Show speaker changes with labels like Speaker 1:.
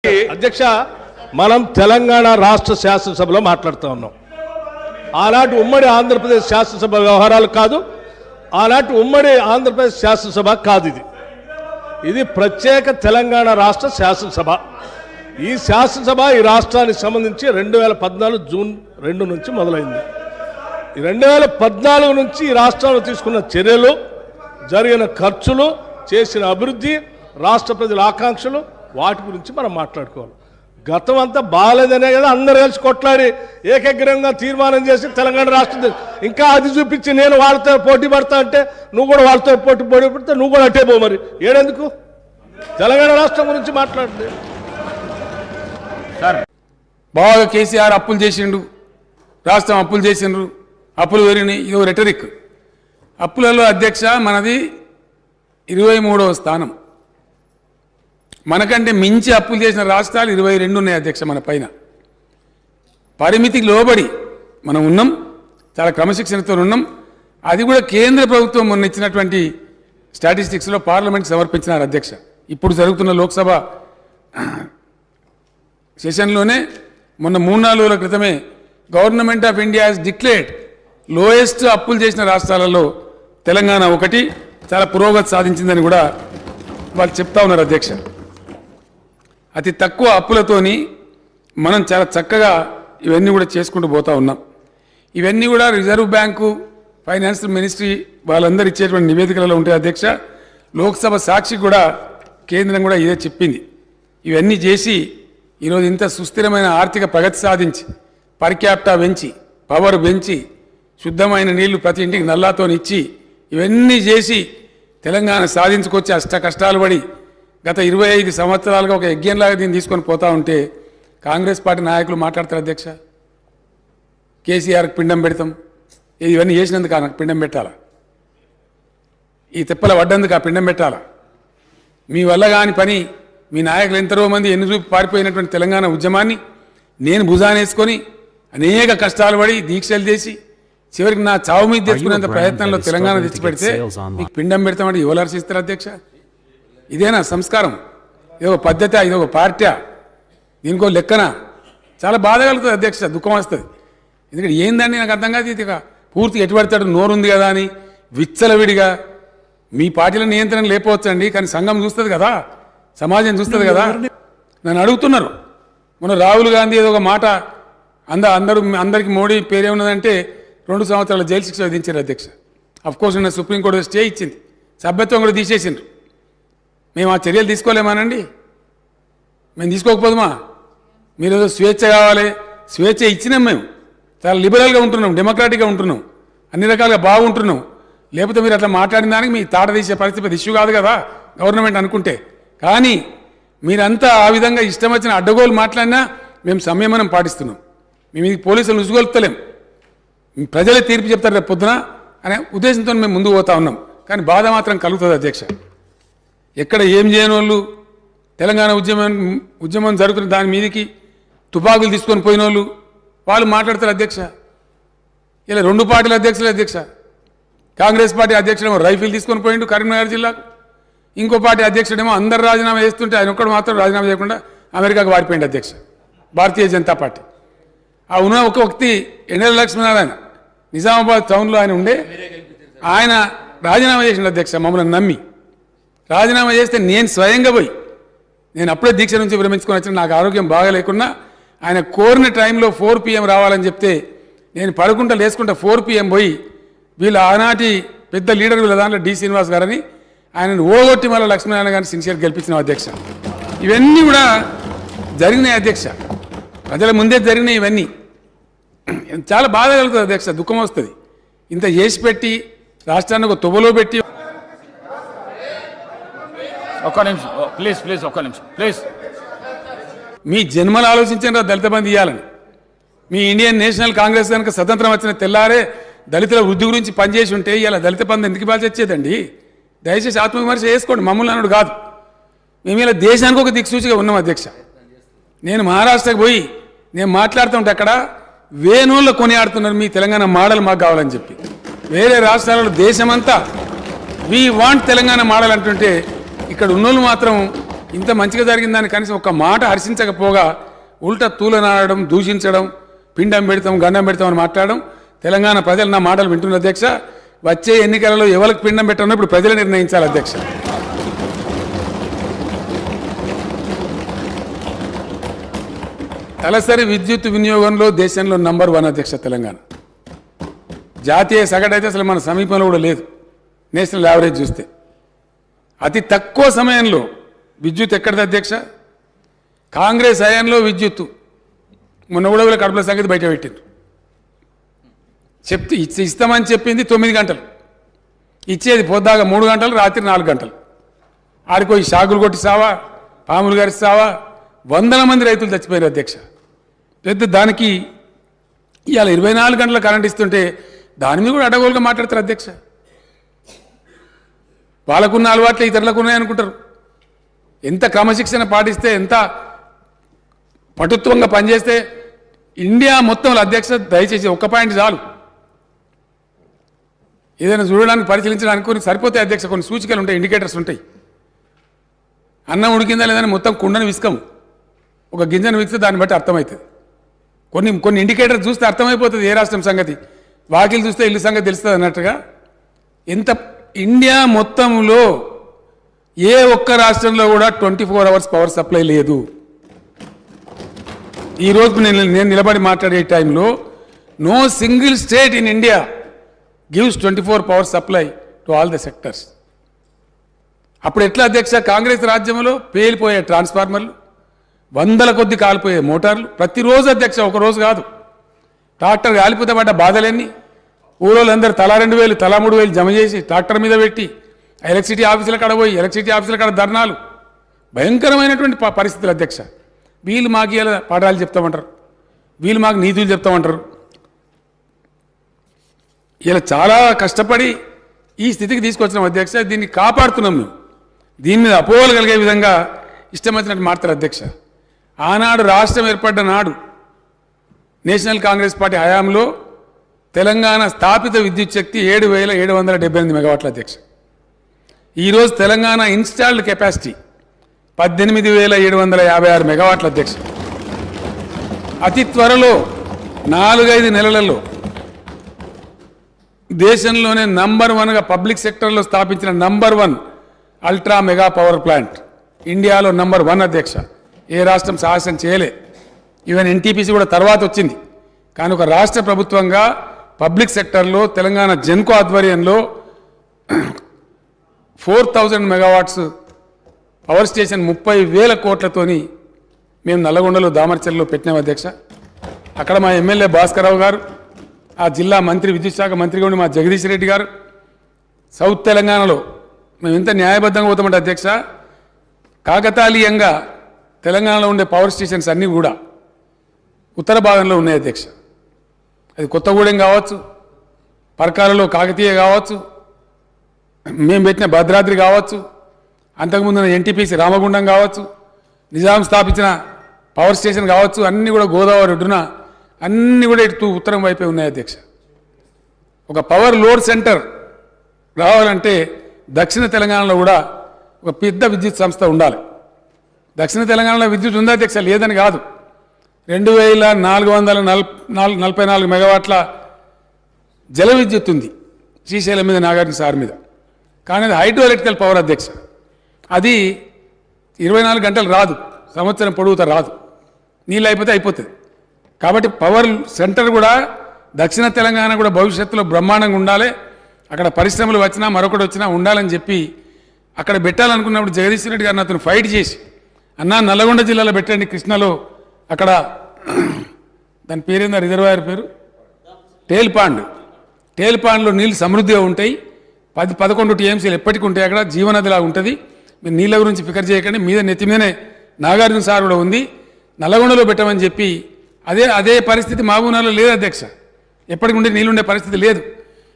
Speaker 1: అధ్యక్ష మనం తెలంగాణ రాష్ట్ర శాసనసభలో మాట్లాడుతూ ఉన్నాం. ఆనాటి ఉమ్మడి ఆంధ్రప్రదేశ్ శాసనసభ వ్యవహారాలు కాదు, ఆనాటి ఉమ్మడి ఆంధ్రప్రదేశ్ శాసనసభ కాదు. ఇది ప్రత్యేక తెలంగాణ రాష్ట్ర శాసనసభ. ఈ శాసనసభ ఈ రాష్ట్రానికి సంబంధించి 2014 జూన్ 2 నుంచి మొదలైంది. 2014 నుంచి ఈ రాష్ట్రంలో తీసుకున్న చర్యలు, జరిగిన ఖర్చులు, చేసిన అభివృద్ధి, రాష్ట్ర ప్రజల ఆకాంక్షలు, వాటి గురించి మనం మాట్లాడుకోవాలి. గతం అంతా బాగాలేదనే కదా అందరు కలిసి కొట్లాడి ఏకగ్రీవంగా తీర్మానం చేసి తెలంగాణ రాష్ట్రం ఇంకా అది చూపించి నేను వాళ్ళతో పోటీ పడతా అంటే నువ్వు కూడా వాళ్ళతో పోటీ పడితే నువ్వు కూడా అట్టే పో. మరి ఏడెందుకు తెలంగాణ రాష్ట్రం గురించి మాట్లాడితే
Speaker 2: సార్ బాగా కేసీఆర్ అప్పులు చేసిండు, రాష్ట్రం అప్పులు చేసిండ్రు, అప్పులు పెరిగినాయి. ఇది రెటరిక్. అప్పులలో అధ్యక్ష మనది 23వ స్థానం. మనకంటే మించి అప్పులు చేసిన రాష్ట్రాలు 22 ఉన్నాయి అధ్యక్ష. మన పైన పరిమితికి లోబడి మనం ఉన్నాం, చాలా క్రమశిక్షణతో ఉన్నాం. అది కూడా కేంద్ర ప్రభుత్వం మొన్న ఇచ్చినటువంటి స్టాటిస్టిక్స్లో పార్లమెంట్కి సమర్పించినారు అధ్యక్ష. ఇప్పుడు జరుగుతున్న లోక్సభ సెషన్లోనే మొన్న 3-4 రోజుల క్రితమే government of India has declared lowest అప్పులు చేసిన రాష్ట్రాలలో తెలంగాణ ఒకటి, చాలా పురోగతి సాధించిందని కూడా వాళ్ళు చెప్తా ఉన్నారు అధ్యక్ష. అతి తక్కువ అప్పులతోని మనం చాలా చక్కగా ఇవన్నీ కూడా చేసుకుంటూ పోతా ఉన్నాం. ఇవన్నీ కూడా రిజర్వ్ బ్యాంకు, ఫైనాన్స్ మినిస్ట్రీ వాళ్ళందరూ ఇచ్చేటువంటి నివేదికలలో ఉంటాయి అధ్యక్ష. లోక్సభ సాక్షి కూడా కేంద్రం కూడా ఇదే చెప్పింది. ఇవన్నీ చేసి ఈరోజు ఇంత సుస్థిరమైన ఆర్థిక ప్రగతి సాధించి, పర్ క్యాపిటా పెంచి, పవర్ పెంచి, శుద్ధమైన నీళ్లు ప్రతి ఇంటికి నల్లాతో ఇచ్చి, ఇవన్నీ చేసి తెలంగాణ సాధించుకొచ్చి అష్ట కష్టాలు పడి గత 25 సంవత్సరాలుగా ఒక యజ్ఞంలాగా దీన్ని తీసుకొని పోతా ఉంటే కాంగ్రెస్ పార్టీ నాయకులు మాట్లాడతారు అధ్యక్ష. కేసీఆర్కి పిండం పెడతాం, ఇవన్నీ చేసినందుకు నాకు పిండం పెట్టాలా? ఈ తిప్పల పడ్డందుకు ఆ పిండం పెట్టాలా? మీ వల్ల కాని పని, మీ నాయకులు ఎంతరో మంది ఎన్ని చూపి పారిపోయినటువంటి తెలంగాణ ఉద్యమాన్ని నేను భుజానేసుకొని అనేక కష్టాలు పడి దీక్షలు చేసి చివరికి నా చావు మీద తెచ్చుకునేంత ప్రయత్నంలో తెలంగాణ తెచ్చిపెడితే మీకు పిండం పెడతామంటే ఎవరు హర్షిస్తారు అధ్యక్ష? ఇదేనా సంస్కారం? ఇదొక పద్ధతి, ఇదొక పార్టీ, దీనికో లెక్కన? చాలా బాధ కలుగుతుంది అధ్యక్ష, దుఃఖం వస్తుంది. ఎందుకంటే ఏందని నాకు అర్థం కాదు. ఇది పూర్తిగా ఎటుపడతాడు, నోరుంది కదా అని విచ్చలవిడిగా మీ పార్టీల నియంత్రణ లేకపోవచ్చండి, కానీ సంఘం చూస్తుంది కదా, సమాజం చూస్తుంది కదా. నన్ను అడుగుతున్నారు మొన్న రాహుల్ గాంధీ ఏదో ఒక మాట అందరికీ మోడీ పేరే ఉన్నదంటే 2 సంవత్సరాల జైలు శిక్ష విధించారు అధ్యక్ష. అఫ్కోర్స్ నిన్న సుప్రీంకోర్టు స్టే ఇచ్చింది, సభ్యత్వం కూడా తీసేసిండ్రు. మేము ఆ చర్యలు తీసుకోలేమానండి? మేము తీసుకోకపోదుమా? మీరు ఏదో స్వేచ్ఛ కావాలి, స్వేచ్ఛ ఇచ్చినాం. మేము చాలా లిబరల్గా ఉంటున్నాం, డెమోక్రాటిక్గా ఉంటున్నాం, అన్ని రకాలుగా బాగుంటున్నాం. లేకపోతే మీరు అట్లా మాట్లాడిన దానికి మీ తాట తీసే పరిస్థితి ఇష్యూ కాదు కదా గవర్నమెంట్ అనుకుంటే. కానీ మీరంతా ఆ విధంగా ఇష్టం వచ్చిన అడ్డగోలు మాట్లాడినా మేము సంయమనం పాటిస్తున్నాం. మేము ఇది పోలీసులు ఉసుగొలుపుతలేం, ప్రజలే తీర్పు చెప్తారు రేపు పొద్దున అనే ఉద్దేశంతో మేము ముందుకు పోతా ఉన్నాం. కానీ బాధ మాత్రం కలుగుతుంది అధ్యక్ష. ఎక్కడ ఏం చేయని వాళ్ళు తెలంగాణ ఉద్యమం జరుగుతున్న దాని మీదకి తుపాకులు తీసుకొని పోయిన వాళ్ళు మాట్లాడతారు అధ్యక్ష. ఇలా 2 పార్టీల అధ్యక్షులు అధ్యక్ష. కాంగ్రెస్ పార్టీ అధ్యక్షుడేమో రైఫిల్ తీసుకొని పోయిండు కరీంనగర్ జిల్లాకు, ఇంకో పార్టీ అధ్యక్షుడేమో అందరు రాజీనామా చేస్తుంటే ఆయన ఒక్కడు మాత్రం రాజీనామా చేయకుండా అమెరికాకు వారిపోయింది అధ్యక్ష, భారతీయ జనతా పార్టీ. ఆ ఉన్న ఒక వ్యక్తి ఎన్ఎల్ లక్ష్మీనారాయణ నిజామాబాద్ టౌన్లో ఆయన ఉండే, ఆయన రాజీనామా చేసిండు అధ్యక్ష. మమ్మల్ని నమ్మి రాజీనామా చేస్తే నేను స్వయంగా పోయి, నేను అప్పుడే దీక్ష నుంచి విరమించుకొని వచ్చిన, నాకు ఆరోగ్యం బాగా లేకున్నా ఆయన కోరిన టైంలో 4 PM రావాలని చెప్తే నేను పడుకుంటా లేసుకుంటా 4 PM పోయి వీళ్ళ ఆనాటి పెద్ద లీడర్ వీళ్ళ దాంట్లో డి శ్రీనివాస్ గారని ఆయనను ఓగొట్టి మళ్ళీ లక్ష్మీనారాయణ గారిని సిన్సియర్ గెలిపించిన అధ్యక్ష. ఇవన్నీ కూడా జరిగినాయి అధ్యక్ష, ప్రజల ముందే జరిగినాయి. ఇవన్నీ చాలా బాధ కలుగుతుంది అధ్యక్ష, దుఃఖం వస్తుంది. ఇంత చేసి పెట్టి రాష్ట్రాన్ని ఒక తువ్వలో పెట్టి.
Speaker 3: ఒక్క నిమిషం ప్లీజ్, ఒక్క నిమిషం ప్లీజ్.
Speaker 2: మీ జన్మలు ఆలోచించారా దళిత బంధు ఇవ్వాలని? మీ ఇండియన్ నేషనల్ కాంగ్రెస్ కనుక స్వతంత్రం వచ్చిన తెల్లారే దళితుల వృద్ధి గురించి పనిచేసి ఉంటే ఇలా దళిత బంధు ఎందుకు ఇవ్వాల్సి వచ్చేదండి? దయచేసి ఆత్మవిమర్శ చేసుకోండి, మమ్మల్ని అన్నాడు కాదు. మేము ఇలా దేశానికి ఒక దిక్సూచిగా ఉన్నాం అధ్యక్ష. నేను మహారాష్ట్రకు పోయి నేను మాట్లాడుతుంటే అక్కడ వేణువుల్లో కొనియాడుతున్నారు మీ తెలంగాణ మోడల్ మాకు కావాలని చెప్పి. వేరే రాష్ట్రాలలో దేశమంతా వీ వాంట్ తెలంగాణ మోడల్ అంటుంటే ఇక్కడ ఉన్నోళ్ళు మాత్రం ఇంత మంచిగా జరిగిందని కనీసం ఒక్క మాట హర్షించకపోగా ఉల్టా తూలనాడడం దూషించడం పిండం పెడతాం గండం పెడతాం అని మాట్లాడడం తెలంగాణ ప్రజలు నా మాటలు వింటున్న అధ్యక్ష. వచ్చే ఎన్నికలలో ఎవరికి పిండం పెట్టాలో ఇప్పుడు ప్రజలే నిర్ణయించాలి అధ్యక్ష. తలసరి విద్యుత్ వినియోగంలో దేశంలో నంబర్ 1 అధ్యక్ష తెలంగాణ. జాతీయ సగటు అయితే అసలు మన సమీపంలో కూడా లేదు. నేషనల్ యావరేజ్ చూస్తే అతి తక్కువ సమయంలో విద్యుత్ ఎక్కడిది అధ్యక్ష? కాంగ్రెస్ హయాంలో విద్యుత్తు మొన్న కూడా వీళ్ళ కడుపుల సంగతి బయట పెట్టింది. ఇస్తామని చెప్పింది 9 గంటలు, ఇచ్చేది పొద్దాగా 3 గంటలు, రాత్రి 4 గంటలు. ఆడిపోయి షాకులు కొట్టి సావా, పాములు గారి సావా, వందల మంది రైతులు చచ్చిపోయారు అధ్యక్ష. పెద్ద దానికి ఇవాళ 24 గంటల కరెంట్ ఇస్తుంటే దాని మీద కూడా అడగోలుగా మాట్లాడతారు అధ్యక్ష. వాళ్ళకున్న అలవాట్లే ఇతరులకు ఉన్నాయనుకుంటారు. ఎంత క్రమశిక్షణ పాటిస్తే, ఎంత పటుత్వంగా పనిచేస్తే ఇండియా మొత్తంలో అధ్యక్ష దయచేసి ఒక్క పాయింట్ చాలు. ఏదైనా చూడడానికి పరిశీలించడానికి కొన్ని సరిపోతాయి అధ్యక్ష. కొన్ని సూచికలు ఉంటాయి, ఇండికేటర్స్ ఉంటాయి. అన్నం ఉడికిందా లేదని మొత్తం కుండను విసుకము, ఒక గింజను విసిస్తే దాన్ని బట్టి అర్థమవుతుంది. కొన్ని ఇండికేటర్స్ చూస్తే అర్థమైపోతుంది ఏ రాష్ట్రం సంగతి. వాకిలు చూస్తే ఇల్లు సంగతి తెలుస్తుంది అన్నట్టుగా ఎంత ఇండియా మొత్తంలో ఏ ఒక్క రాష్ట్రంలో కూడా 24 అవర్స్ పవర్ సప్లై లేదు. ఈరోజు నేను నిలబడి మాట్లాడే టైంలో no single state in India gives 24 power supply to all the sectors. అప్పుడు ఎట్లా అధ్యక్ష? కాంగ్రెస్ రాజ్యంలో పేలిపోయే ట్రాన్స్ఫార్మర్లు, వందల కొద్ది కాలిపోయే మోటార్లు ప్రతిరోజు అధ్యక్ష, ఒక రోజు కాదు. ట్రాక్టర్ కాలిపోతే పడ్డ బాధలన్నీ ఊరోళ్ళందరూ తలా 2,000 తలా 3,000 జమ చేసి ట్రాక్టర్ మీద పెట్టి ఎలక్ట్రిసిటీ ఆఫీసుల కాడ పోయి ఎలక్ట్రిసిటీ ఆఫీసుల కాడ ధర్నాలు, భయంకరమైనటువంటి పరిస్థితులు అధ్యక్ష. వీళ్ళు మాకు ఇలా పాఠాలు చెప్తామంటారు, వీళ్ళు మాకు నీతులు చెప్తామంటారు. ఇలా చాలా కష్టపడి ఈ స్థితికి తీసుకొచ్చినాం అధ్యక్ష. దీన్ని కాపాడుతున్నాం మేము. దీని మీద అపోహలు కలిగే విధంగా ఇష్టం వచ్చినట్టు మాట్లాడతారు అధ్యక్ష. ఆనాడు రాష్ట్రం ఏర్పడ్డ నాడు నేషనల్ కాంగ్రెస్ పార్టీ హయాంలో తెలంగాణ స్థాపిత విద్యుత్ శక్తి 7,778 మెగావాట్ల అధ్యక్ష. ఈరోజు తెలంగాణ ఇన్స్టాల్డ్ కెపాసిటీ 18,756 మెగావాట్ల అధ్యక్ష. అతి త్వరలో 4-5 నెలలలో దేశంలోనే నంబర్ 1గా పబ్లిక్ సెక్టర్లో స్థాపించిన number 1 ultra mega power plant ఇండియాలో నంబర్ 1 అధ్యక్ష. ఏ రాష్ట్రం సాహసం చేయలే. ఈవెన్ ఎన్టీపీసీ కూడా తర్వాత వచ్చింది. కానీ ఒక రాష్ట్ర ప్రభుత్వంగా పబ్లిక్ సెక్టర్లో తెలంగాణ జెన్కో ఆధ్వర్యంలో 4,000 మెగావాట్స్ పవర్ స్టేషన్ 30,000 కోట్లతోని మేము నల్లగొండలో దామర్చల్లో పెట్టినాం అధ్యక్ష. అక్కడ మా ఎమ్మెల్యే భాస్కరరావు గారు, ఆ జిల్లా మంత్రి విద్యుత్ శాఖ మంత్రిగా ఉండి మా జగదీష్ రెడ్డి గారు, సౌత్ తెలంగాణలో మేము ఎంత న్యాయబద్ధంగా పోతామంటే అధ్యక్ష, కాకతాళీయంగా తెలంగాణలో ఉండే పవర్ స్టేషన్స్ అన్నీ కూడా ఉత్తర భాగంలో ఉన్నాయి అధ్యక్ష. అది కొత్తగూడెం కావచ్చు, పర్కాలలో కాకతీయ కావచ్చు, మేము పెట్టిన భద్రాద్రి కావచ్చు, అంతకుముందున్న ఎన్టీపీసీ రామగుండం కావచ్చు, నిజాం స్థాపించిన పవర్ స్టేషన్ కావచ్చు, అన్నీ కూడా గోదావరి ఒడ్డున అన్నీ కూడా ఇటు ఉత్తరం వైపే ఉన్నాయి అధ్యక్ష. ఒక పవర్ లోడ్ సెంటర్ రావాలంటే దక్షిణ తెలంగాణలో కూడా ఒక పెద్ద విద్యుత్ సంస్థ ఉండాలి. దక్షిణ తెలంగాణలో విద్యుత్ ఉందా అధ్యక్ష? లేదని కాదు. 2,444 మెగావాట్ల జల విద్యుత్ ఉంది శ్రీశైలం మీద, నాగార్జున సార్ మీద. కానీ అది హైడ్రో ఎలక్ట్రికల్ పవర్ అధ్యక్ష. అది 24 గంటలు రాదు, సంవత్సరం పొడుగుతా రాదు, నీళ్ళు అయిపోతే అయిపోతుంది. కాబట్టి పవర్ సెంటర్ కూడా దక్షిణ తెలంగాణ కూడా భవిష్యత్తులో బ్రహ్మాండంగా ఉండాలి. అక్కడ పరిశ్రమలు వచ్చినా మరొకటి వచ్చినా ఉండాలని చెప్పి అక్కడ పెట్టాలనుకున్నప్పుడు జగదీష్ రెడ్డి గారిని అతను ఫైట్ చేసి, అన్నా నల్లగొండ జిల్లాలో పెట్టండి, కృష్ణలో అక్కడ దాని పేరేందా రిజర్వాయర్ పేరు టేల్పాండ్లో నీళ్ళు సమృద్ధిగా ఉంటాయి. 10-11 టీఎంసీలు ఎప్పటికీ ఉంటాయి. అక్కడ జీవనదిలా ఉంటుంది. మీరు నీళ్ళ గురించి ఫికర్ చేయకండి, మీద నెత్తి మీదనే నాగార్జున సార్ కూడా ఉంది, నల్లగొండలో పెట్టమని చెప్పి అదే పరిస్థితి మహబూబ్నగర్లో లేదు అధ్యక్ష. ఎప్పటికి ఉండే నీళ్ళు ఉండే పరిస్థితి లేదు.